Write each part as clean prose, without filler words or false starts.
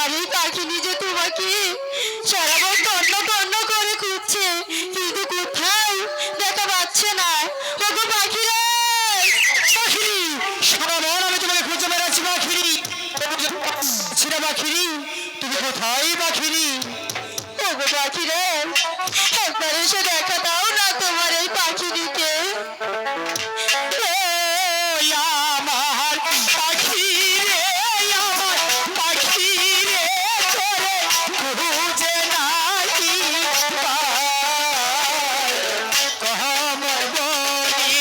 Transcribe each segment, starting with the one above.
আমার এই পাখি নিজে তোমাকে সারা বন তন্ন তন্ন করে খুঁজছে, কিন্তু কোথাও দেখা পাচ্ছে না। ওগো পাখিরে, পাখিরি, সারা বন আমি তোমাকে খুঁজে বেড়াচ্ছি পাখিরি। ছিড়া পাখিরি, তুমি কোথায় পাখিরি? ওগো পাখিরে, একবার এসে দেখা দাও না তোমার এই পাখিটিকে। আমার পাখি রে, আমার পাখি রে, তোরে খুঁজে নাকি পাই। কমর বনি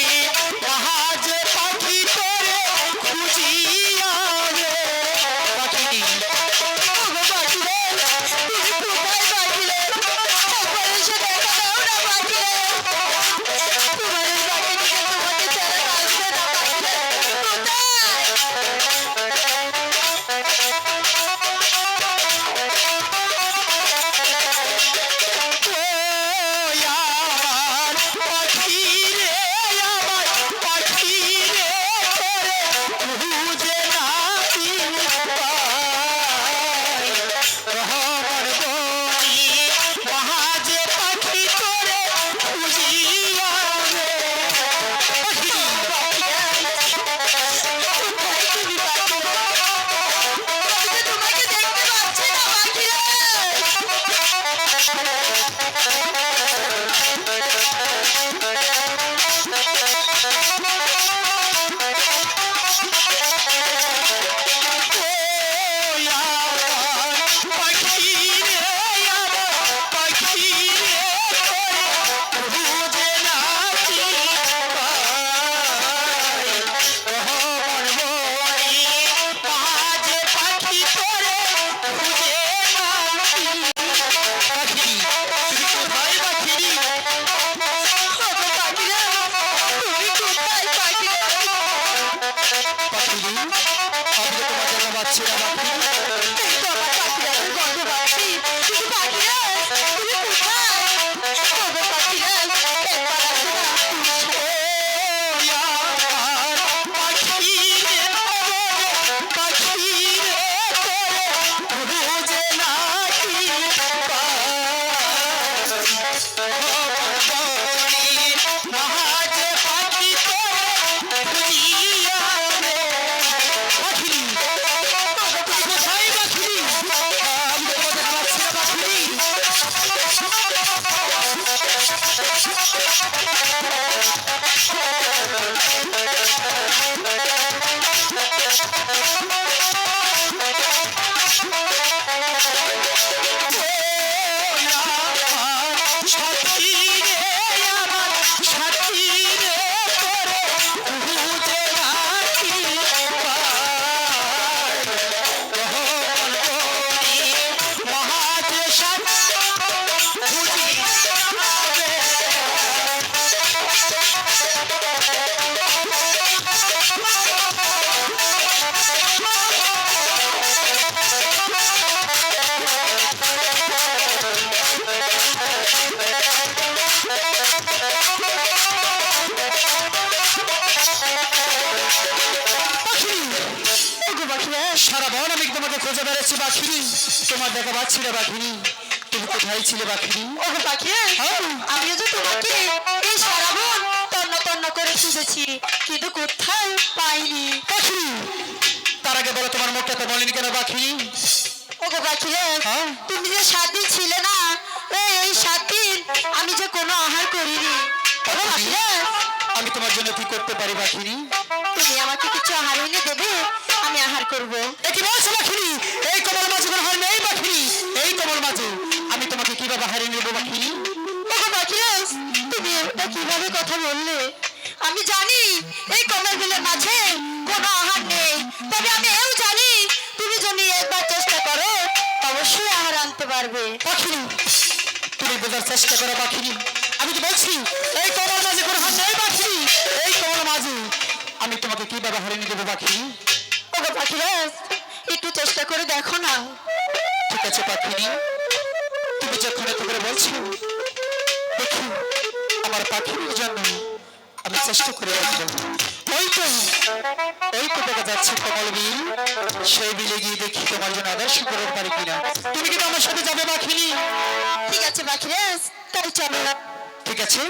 জাহাজ পাখি তোরে খুঁজিয়া রে পাখি। ওগো পাখিরে, তুমি কোথায় পাখিরে? একবার এসে দেখা দাও না পাখিরে। তোমার এই পাখিটিকে তোমাকে ছাড়া বাঁচবে না পাখিরে। আমার পাখি রে, আমার পাখি রে, তোরে খুঁজে নাকি পাই। রহমর বনি জাহাজ পাখি তোরে খুঁজিয়া রে পাখি। তোমাকে দেখতে পাচ্ছি না পাখিরে। পাখি রে, আমার পাখি রে, তোরে খুঁজে নাকি পাই। রহমর বনি জাহাজ পাখি তোরে খুঁজে নাকি পাখি। তুমি কোথায় পাখি? ওগো পাখিরে, তুমি কোথায় পাখিরে? পাখিরি, আমি তো তোমার জায়গা পাচ্ছি না পাখি। এই তো আমার পাখিরে, আমি গন্ধ পাচ্ছি। কিন্তু পাখিরে, তুমি কোথায়? ওগো পাখিরে, একবার আসো না। আমার পাখি রে, পাখি রে, তোরে খুঁজে নাকি পাই। বনি জাহাজ পাখি তোরে খুঁজিয়া রে পাখি। তুমি কোথায় পাখি? আমি তো তোমার দেখা পাচ্ছি না পাখি। সাথী রে, আমার সাথী রে, তোরে খুঁজে নাকি পাই। রহমর বনি জাহাজ সাথী খুঁজিয়া রে। পাখি, ওগো পাখিরে, সারা বন আমি তোমাকে খুঁজে বেড়াচ্ছি পাখিরি, তোমার দেখা পাচ্ছি না পাখিরি। তুমি কোথায় ছিলে পাখিরি? ওগো পাখিরে, আমিও তো তোমাকে এই সারা বন তন্ন তন্ন করে খুঁজেছি, কিন্তু কোথাও পাইনি। পাখিরি, তার আগে বলো তোমার মুখটা তো বলেনি কেন পাখিরি? ওগো পাখিরে, হ্যাঁ? তুমি যে 7 দিন ছিলে না, এই 7 দিন আমি যে কোনো আহার করিনি। ওগো পাখিরে, আমি তোমার জন্য কি করতে পারি পাখিরি? তুমি আমাকে কিছু আহার এনে দেবে, আমি আহার করব। কি বলছো পাখিরি? এই কমল মাঝে কোনো হার নেই পাখিরি। এই কমল মাঝে আমি তোমাকে কিভাবে হারিয়ে নেবো পাখিরি? ওগো পাখিরে, তুমি এটা কিভাবে কথা বললে? আমি জানি এই কমলগুলোর মাঝে কোনো আহার নেই, তবে আমি এও জানি তুমি যদি একবার চেষ্টা করো অবশ্যই আহার আনতে পারবে। পাখিরি, তুমি বোঝার চেষ্টা করো পাখিরি। আমি তো বলছি এই কমল মাঝে কোনো হার নেই পাখিরি। এই কমল মাঝে আমি তোমাকে কিভাবে হারিয়ে দেবো পাখিরি? ওগো পাখিরে, একটু চেষ্টা করে দেখো না। ঠিক আছে পাখিনি, তুমি যখন এত করে বলছো, দেখি আমার পাখির জন্য আমি চেষ্টা করে রাখবো। ওই তো দেখা যাচ্ছে কমল বিল, সেই বিলে গিয়ে দেখি তোমার জন্য আদর্শ করতে পারি কিনা। তুমি কিন্তু আমার সাথে যাবে পাখিনি? ঠিক আছে পাখিরাজ, তাই চলো। ঠিক আছে।